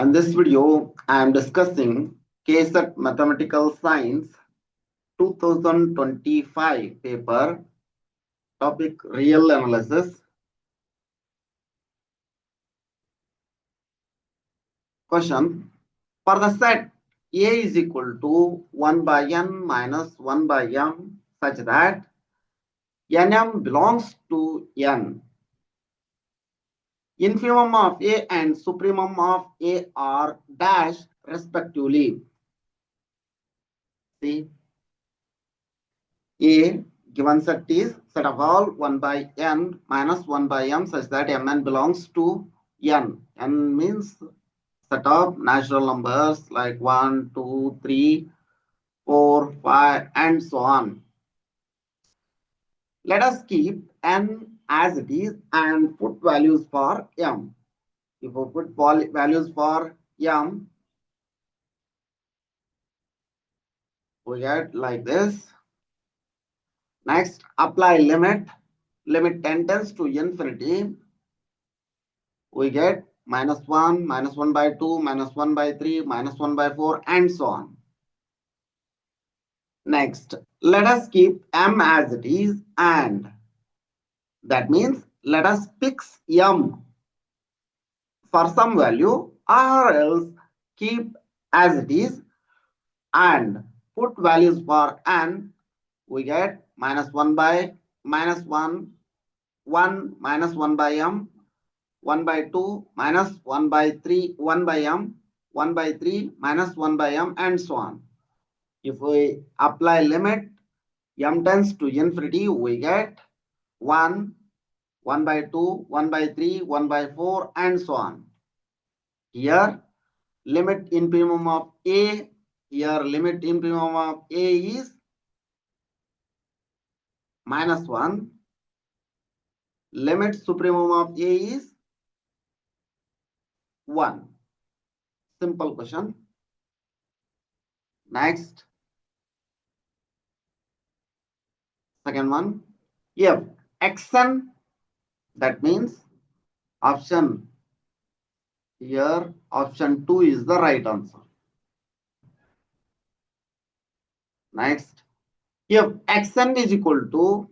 In this video, I am discussing KSET Mathematical Science 2025 paper, topic real analysis. Question: for the set A is equal to 1 by n minus 1 by m such that nm belongs to n, infimum of A and supremum of A are dash respectively. See, A given set is set of all 1 by n minus 1 by m such that mn belongs to n. N means set of natural numbers like 1, 2, 3, 4, 5, and so on. Let us keep n as it is and put values for m. If we put values for m, we get like this. Next, apply limit. Limit 10 tends to infinity. We get minus 1, minus 1 by 2, minus 1 by 3, minus 1 by 4, and so on. Next, let us keep m as it is, and that means let us fix m for some value, or else keep as it is and put values for n. We get minus 1 by minus 1, 1 minus 1 by m, 1 by 2 minus 1 by 3, 1 by m, 1 by 3 minus 1 by m, and so on. If we apply limit m tends to infinity, we get 1, 1 by 2, 1 by 3, 1 by 4, and so on. Here, limit infimum of A, here limit infimum of A is minus 1, limit supremum of A is 1. Simple question. Next, second one, if xn, that means option here, option 2 is the right answer. Next, if xn is equal to,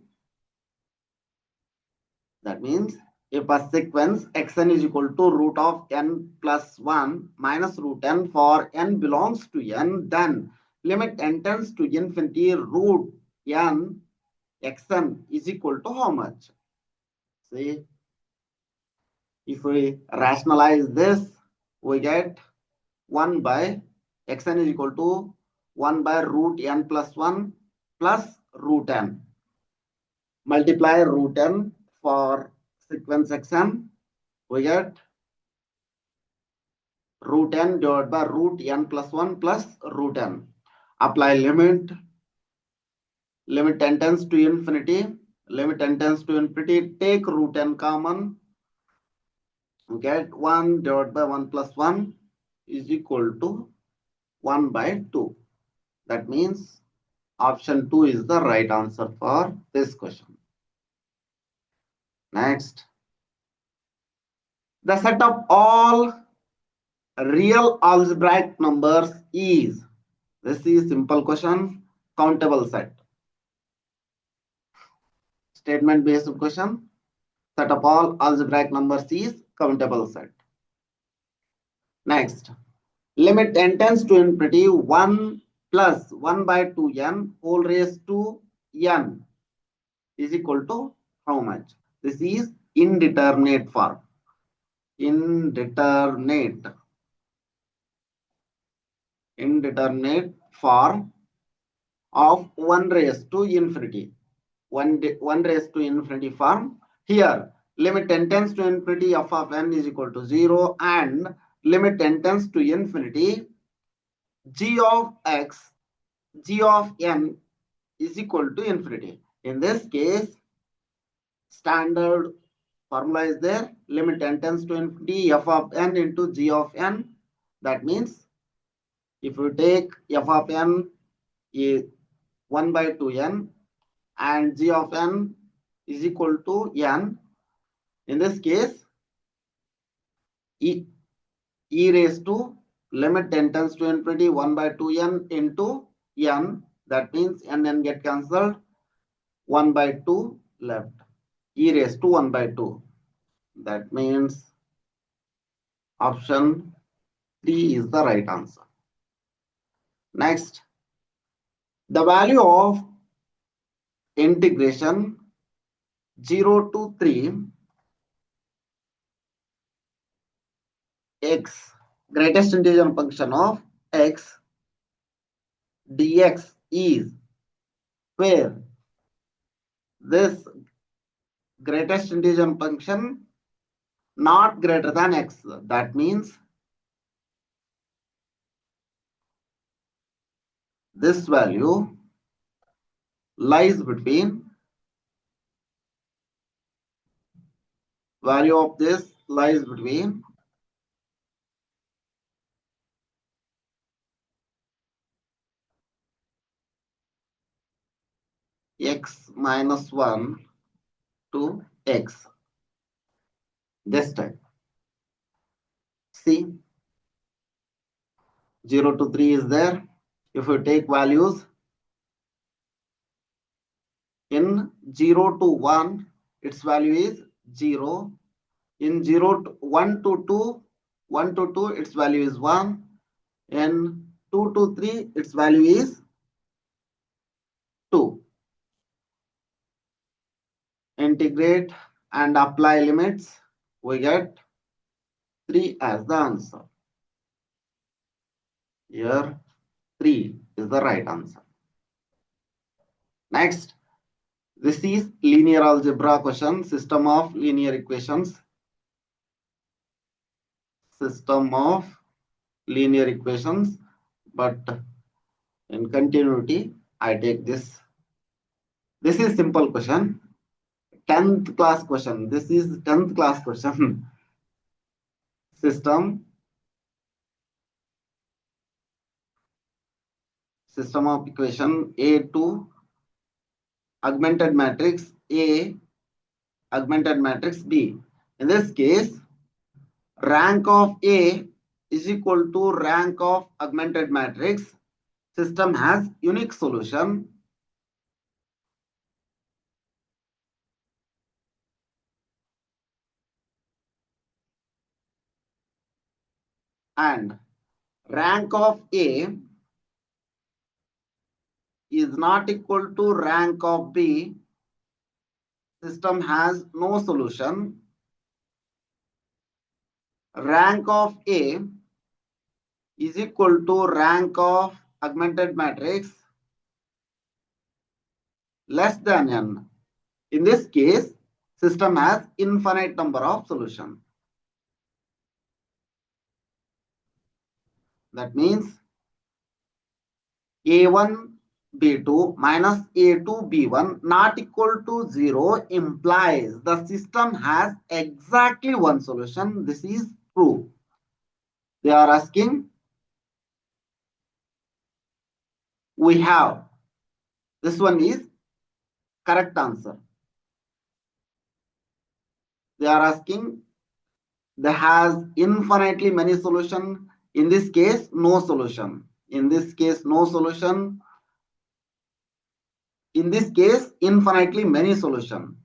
that means if a sequence xn is equal to root of n plus 1 minus root n for n belongs to n, then limit n tends to infinity root n xn is equal to how much? See, if we rationalize this, we get 1 by xn is equal to 1 by root n plus 1 plus root n. Multiply root n for sequence xn, we get root n divided by root n plus 1 plus root n. Apply limit. Limit n tends to infinity. Limit n tends to infinity. Take root n common. We get 1 divided by 1 plus 1 is equal to 1 by 2. That means option 2 is the right answer for this question. Next, the set of all real algebraic numbers is, this is simple question, countable set. Statement based question, set of all algebraic numbers is countable set. Next, limit n tends to infinity 1 plus 1 by 2n whole raised to n is equal to how much? This is indeterminate form. Indeterminate form of 1 raised to infinity. 1 raised to infinity form. Here, limit n tends to infinity f of n is equal to 0 and limit n tends to infinity g of x, g of n is equal to infinity. In this case, standard formula is there. Limit n tends to infinity f of n into g of n. That means if you take f of n is 1 by 2n and g of n is equal to n, in this case, e raised to limit n tends to infinity 1 by 2n into n. That means n get cancelled. 1 by 2 left. E raised to 1 by 2. That means option 3 is the right answer. Next, the value of integration 0 to 3 x, greatest integer function of x dx is where this greatest integer function not greater than x. That means this value lies between value of this lies between x minus 1 to x. This time, see 0 to 3 is there. If you take values in 0 to 1, its value is 0. In 0 to 1 to 2, 1 to 2, its value is 1. In 2 to 3, its value is 2. Integrate and apply limits, we get 3 as the answer. Here 3 is the right answer. Next, this is linear algebra question, system of linear equations. System of linear equations, but in continuity, I take this. This is simple question. 10th class question. This is 10th class question. System of equation A2 augmented matrix A augmented matrix B. In this case, rank of A is equal to rank of augmented matrix. System has unique solution. And rank of A is not equal to rank of B. System has no solution. Rank of A is equal to rank of augmented matrix less than n. In this case, system has infinite number of solutions. That means A1 B2 minus A2 B1 not equal to 0 implies the system has exactly one solution. This is true. They are asking, we have. This one is correct answer. They are asking, they has infinitely many solutions. In this case, no solution. In this case, no solution. In this case, infinitely many solutions.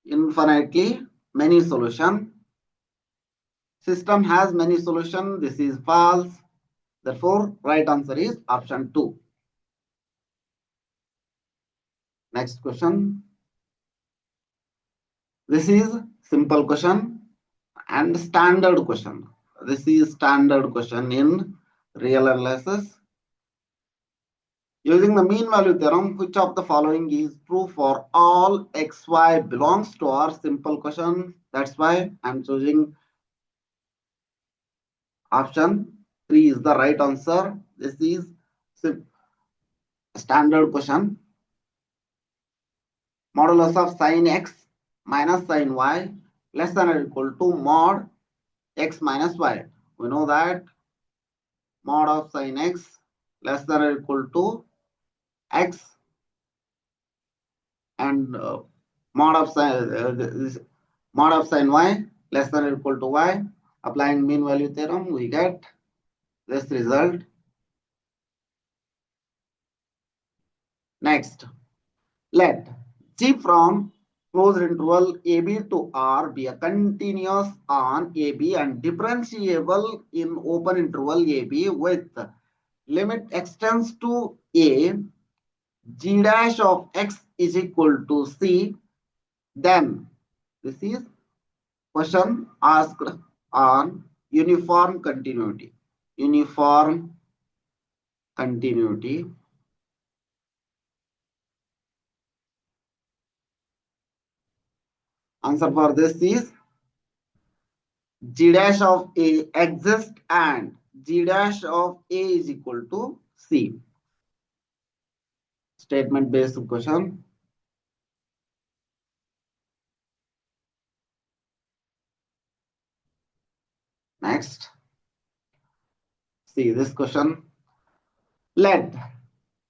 Infinitely many solutions. System has many solutions. This is false. Therefore, right answer is option 2. Next question. This is simple question and standard question. This is standard question in real analysis. Using the mean value theorem, which of the following is true for all xy belongs to our simple question? That's why I'm choosing option 3 is the right answer. This is standard question. Modulus of sin x minus sin y less than or equal to mod x minus y. We know that mod of sin x less than or equal to x and mod of sin Mod of sin y less than or equal to y. Applying mean value theorem, we get this result. Next, let g from closed interval AB to R be a continuous on AB and differentiable in open interval AB with limit extends to A, g dash of x is equal to C. Then this is question asked on uniform continuity. Uniform continuity. Answer for this is g dash of A exists and g dash of A is equal to C. Statement based question. Next, see this question. Let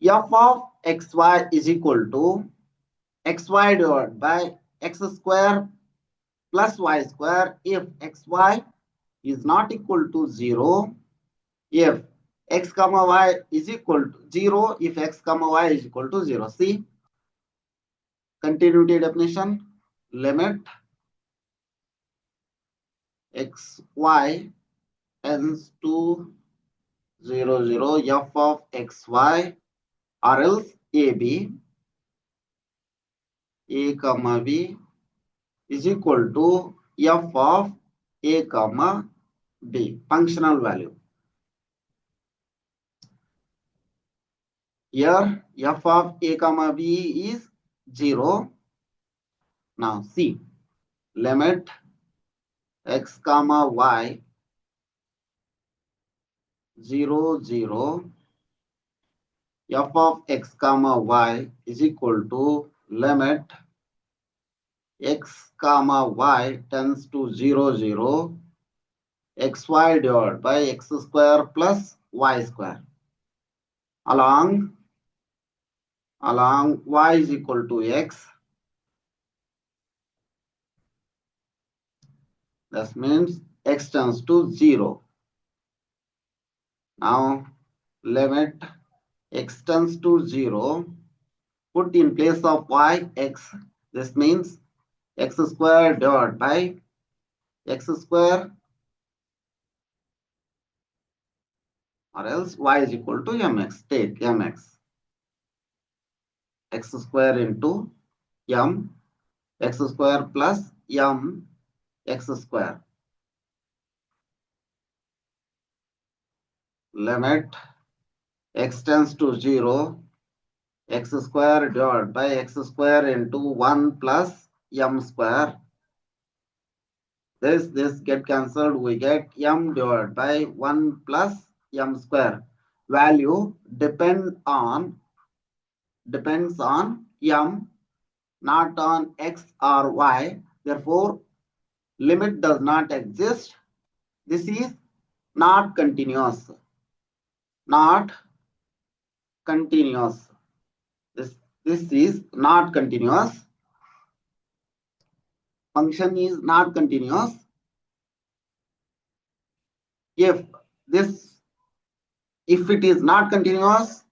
f of xy is equal to xy divided by x square plus y square if xy is not equal to 0, if x comma y is equal to 0, if x comma y is equal to 0. See, continuity definition, limit xy tends to 0, 0, f of xy or else ab, a comma b is equal to f of a comma b, functional value. Here f of a comma b is 0. Now see, limit x comma y 0, 0, f of x comma y is equal to limit x comma y tends to 0, 0, xy divided by x square plus y square. Along y is equal to x. That means x tends to 0. Now limit x tends to 0. Put in place of y x. This means x square divided by x square or else y is equal to mx. Take mx. X square into m, x square plus m x square. Limit x tends to 0, x square divided by x square into 1 plus m square. This get cancelled. We get m divided by 1 plus m square. Value depends on m, not on x or y. Therefore, limit does not exist. This is not continuous. Not continuous. This is not continuous. Function is not continuous. If it is not continuous,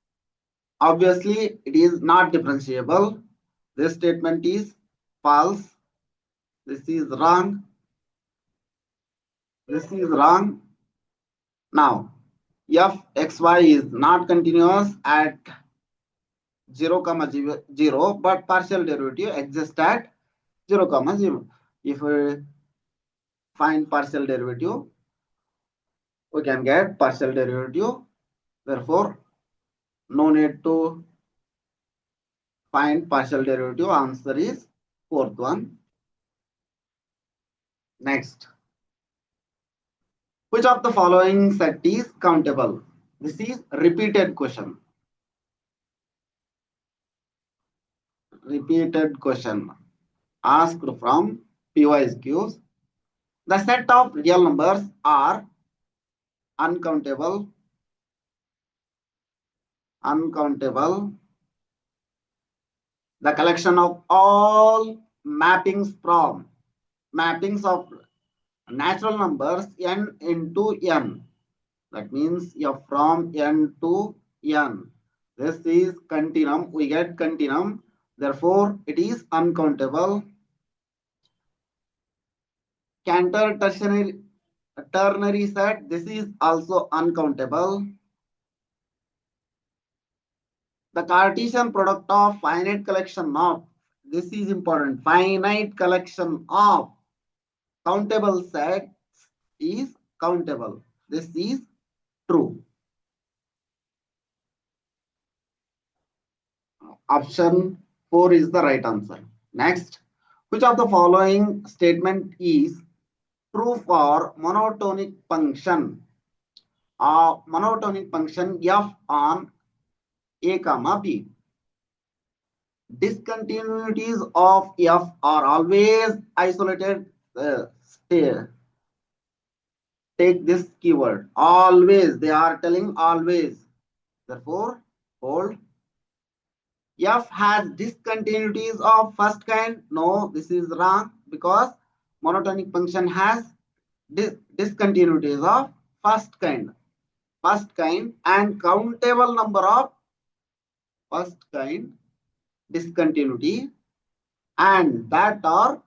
obviously it is not differentiable. This statement is false. This is wrong. This is wrong. Now, f xy is not continuous at 0, 0, but partial derivative exists at 0, 0. If we find partial derivative, we can get partial derivative. Therefore, no need to find partial derivative. Answer is fourth one. Next, which of the following set is countable? This is repeated question. Repeated question asked from PYQs. The set of real numbers are uncountable, the collection of all mappings from mappings of natural numbers n into n. That means f from n to n. This is continuum. We get continuum. Therefore, it is uncountable. Cantor ternary set. This is also uncountable. The Cartesian product of finite collection of, this is important, finite collection of countable sets is countable. This is true. Option 4 is the right answer. Next, which of the following statement is true for monotonic function? Monotonic function f on a comma b. Discontinuities of f are always isolated. Take this keyword. Always. They are telling always. Therefore, hold. F has discontinuities of first kind. No, this is wrong because monotonic function has discontinuities of first kind. First kind and countable number of first kind discontinuity, and that are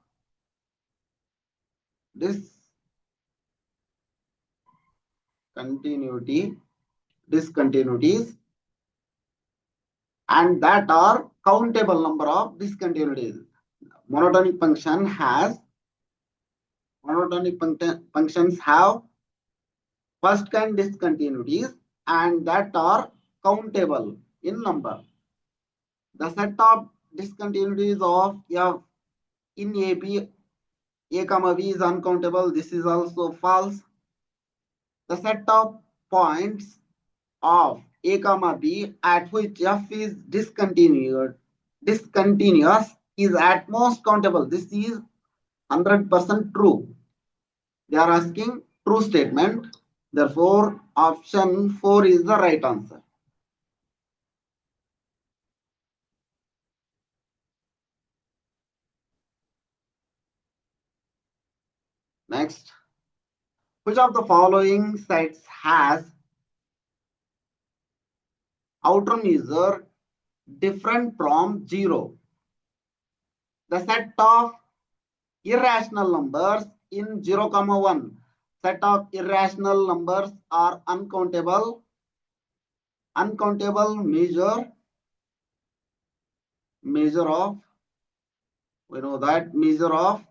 discontinuities, and that are countable number of discontinuities. Monotonic functions have first kind discontinuities and that are countable in number. The set of discontinuities of f in a comma b is uncountable. This is also false. The set of points of a comma b at which f is discontinuous is at most countable. This is 100% true. They are asking true statement. Therefore, option 4 is the right answer. Next, which of the following sets has outer measure different from 0? The set of irrational numbers in 0, 1. Set of irrational numbers are uncountable. Uncountable measure of, we know that measure of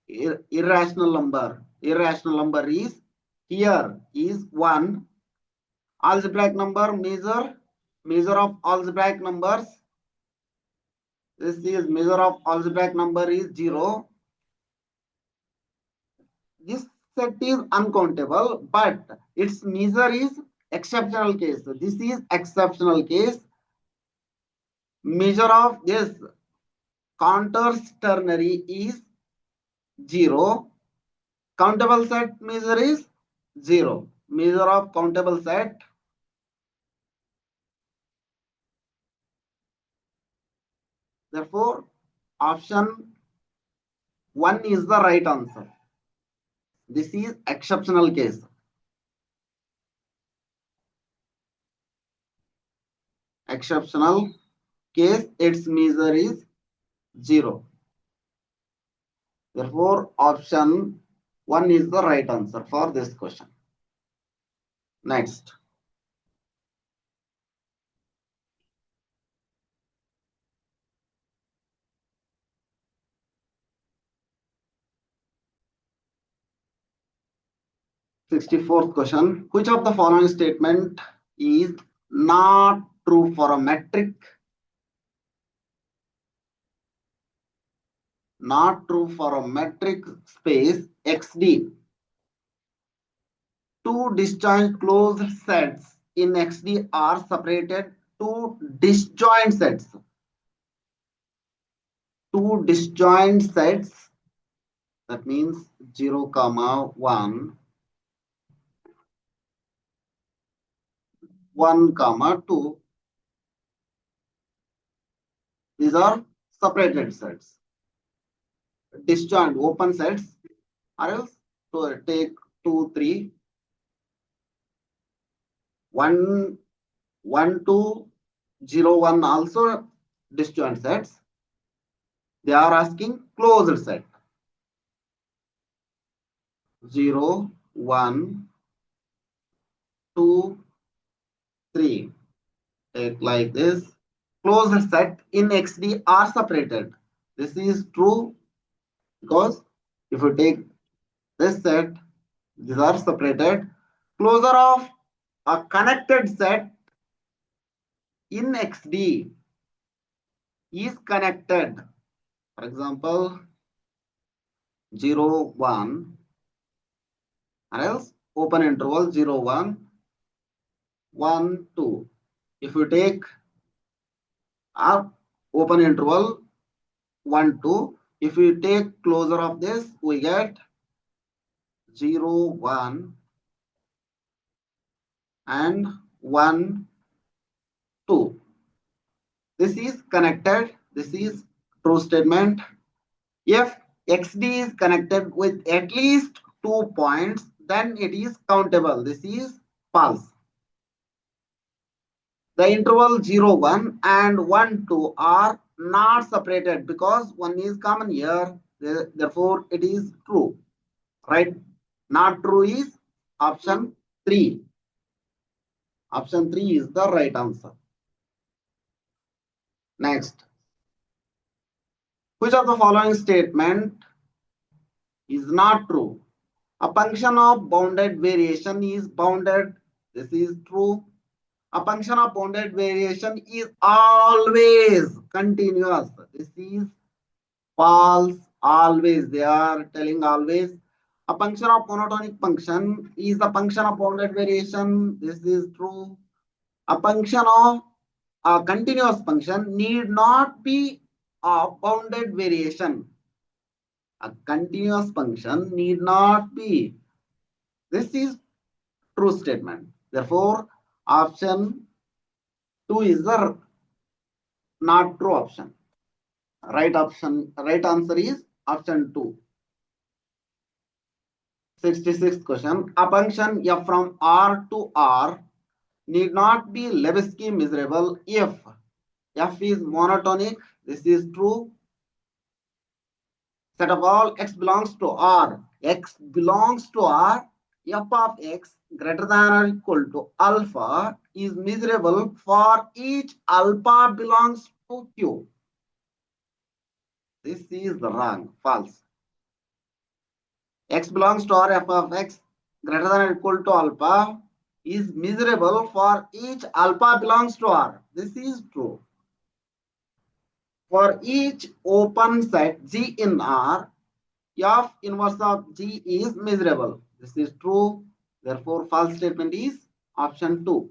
irrational number. Irrational number is here is 1. Algebraic number measure of algebraic numbers. This is measure of algebraic number is 0. This set is uncountable, but its measure is exceptional case. So this is exceptional case. Measure of this Cantor's ternary is 0. Countable set measure is 0. Measure of countable set. Therefore, option 1 is the right answer. This is exceptional case. Exceptional case, its measure is 0. Therefore, option 1 is the right answer for this question. Next. Sixty-fourth question. Which of the following statement is not true for a metric? Not true for a metric space XD. Two disjoint closed sets in XD are separated to disjoint sets. Two disjoint sets, that means 0, 1, 1, 2. These are separated sets. disjoint open sets, or else to take 2, 3, 1, 1, 2, 0, 1 also disjoint sets. They are asking closed set. 0, 1, 2, 3. Take like this. Closed set in XD are separated. This is true because if you take this set, these are separated. Closure of a connected set in XD is connected. For example, 0, 1, or else open interval 0, 1, 1, 2. If you take a open interval 1, 2, if we take closure of this, we get 0, 1 and 1, 2. This is connected. This is true statement. If XD is connected with at least 2 points, then it is countable. This is false. The interval 0, 1 and 1, 2 are not separated because 1 is common here. Therefore, it is true. Right? Not true is option 3. Option 3 is the right answer. Next. Which of the following statement is not true? A function of bounded variation is bounded. This is true. A function of bounded variation is always continuous. This is false. Always. They are telling always. A function of monotonic function is a function of bounded variation. This is true. A function of a continuous function need not be a bounded variation. A continuous function need not be. This is true statement. Therefore, option 2 is the not true option. Right answer is option 2. 66th question. A function f from R to R need not be Lebesgue measurable if f is monotonic. This is true. Set of all x belongs to R. X belongs to R. F of x greater than or equal to alpha is measurable for each alpha belongs to Q. This is wrong, false. X belongs to R, f of x greater than or equal to alpha is measurable for each alpha belongs to R. This is true. For each open set G in R, f inverse of G is measurable. This is true. Therefore, false statement is option 2.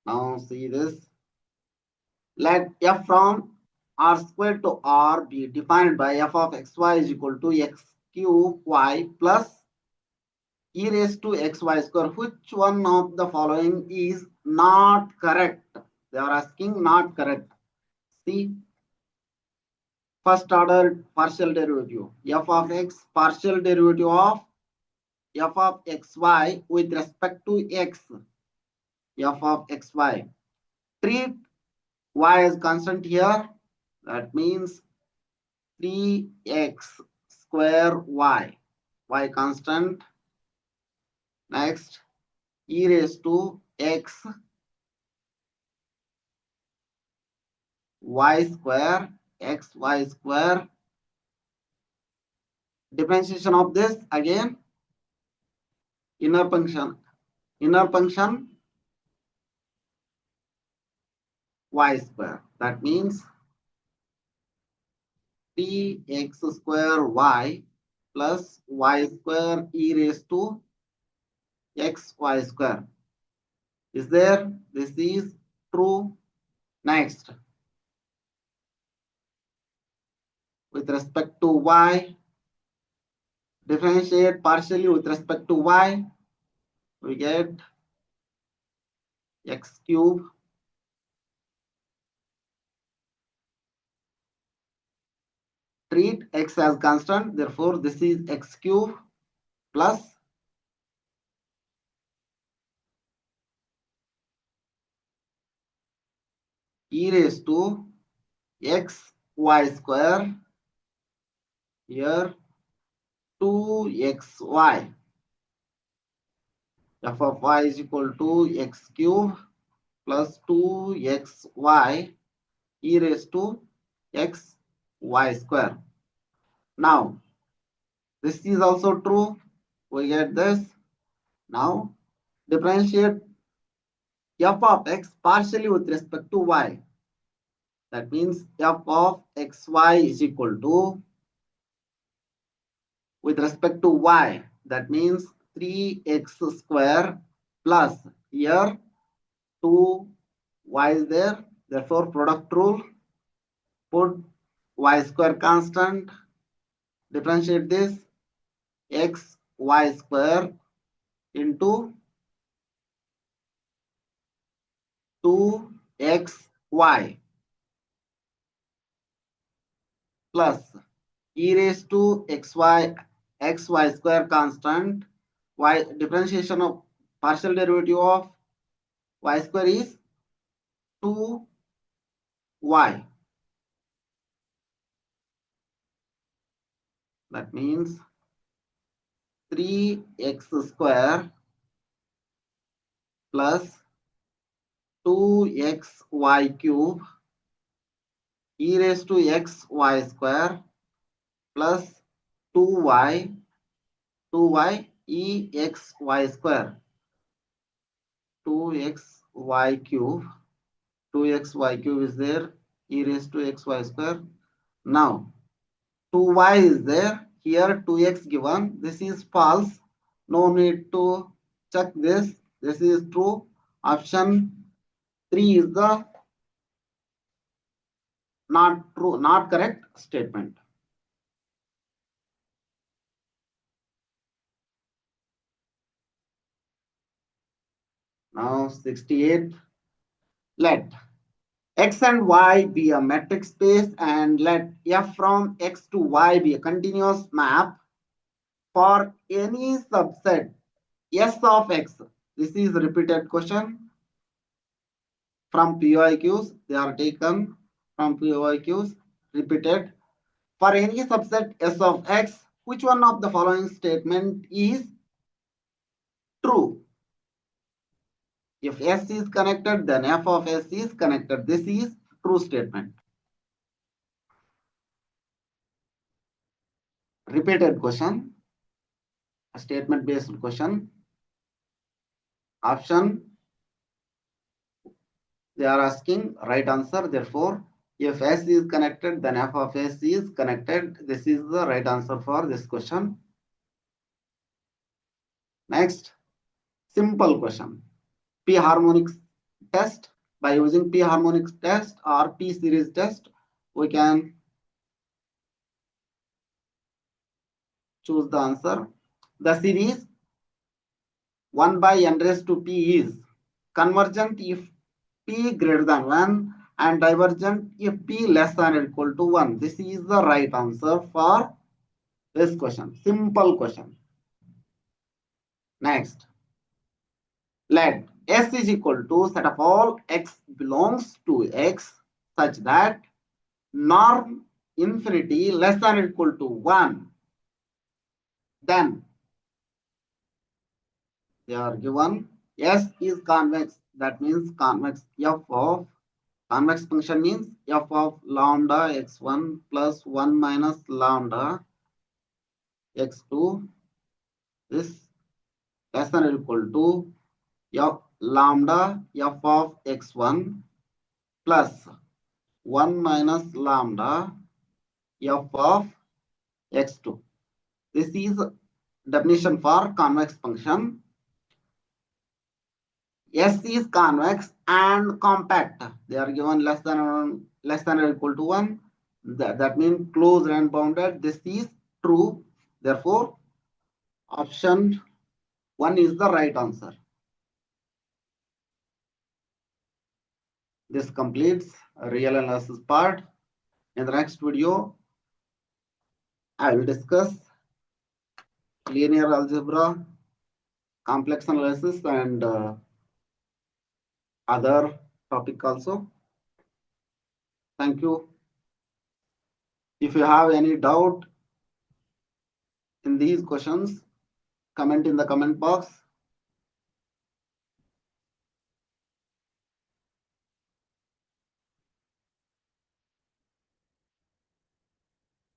Now see this. Let f from R squared to R be defined by f of xy is equal to x cube y plus e raised to xy square. Which one of the following is not correct? They are asking not correct. See. First order partial derivative. F of x partial derivative of f of xy with respect to x. F of xy. Treat y as constant here. That means 3x square y. Y constant. Next, e raised to x y square, x y square. Differentiation of this again. Inner function y square. That means 3x square y plus y square e raised to x y square. Is there? This is true. Next, with respect to y, differentiate partially with respect to y, we get x cube treat x as constant. Therefore, this is x cube plus e raised to x y square here 2xy. F of y is equal to x cube plus 2xy e raised to x y square. Now, this is also true. We get this. Now, differentiate f of x partially with respect to y. That means f of xy is equal to, with respect to y, that means 3x square plus here 2y is there. Therefore, product rule, put y square constant, differentiate this x y square into 2xy plus e raised to xy square constant, y differentiation of partial derivative of y square is 2y. That means 3x square plus 2xy cube e raised to xy square plus 2y exy square 2xy cube 2xy cube is there e raised to xy square. Now 2y is there here 2x given. This is false. No need to check this. This is true. Option 3 is the not true, not correct statement. Now 68. Let x and y be a metric space and let f from x to y be a continuous map for any subset s of x. This is repeated question from PYQs. They are taken from PYQs, repeated. For any subset s of x, which one of the following statement is true? If S is connected, then f of S is connected. This is true statement. Repeated question, a statement based question. Option, they are asking right answer. Therefore, if S is connected, then f of S is connected. This is the right answer for this question. Next, simple question. P harmonics test. By using P harmonics test or P series test, we can choose the answer. The series 1 by n raised to p is convergent if p greater than 1 and divergent if p less than or equal to 1. This is the right answer for this question. Simple question. Next, let S is equal to set of all x belongs to x such that norm infinity less than or equal to 1. Then they are given S is convex. That means convex f of convex function means f of lambda x1 plus 1 minus lambda x2 is less than or equal to f lambda f of x1 plus 1 minus lambda f of x2. This is definition for convex function. S is convex and compact. They are given less than or equal to 1. That means closed and bounded. This is true. Therefore, option 1 is the right answer. This completes a real analysis part. In the next video, I will discuss linear algebra, complex analysis, and other topic also. Thank you. If you have any doubt in these questions, comment in the comment box.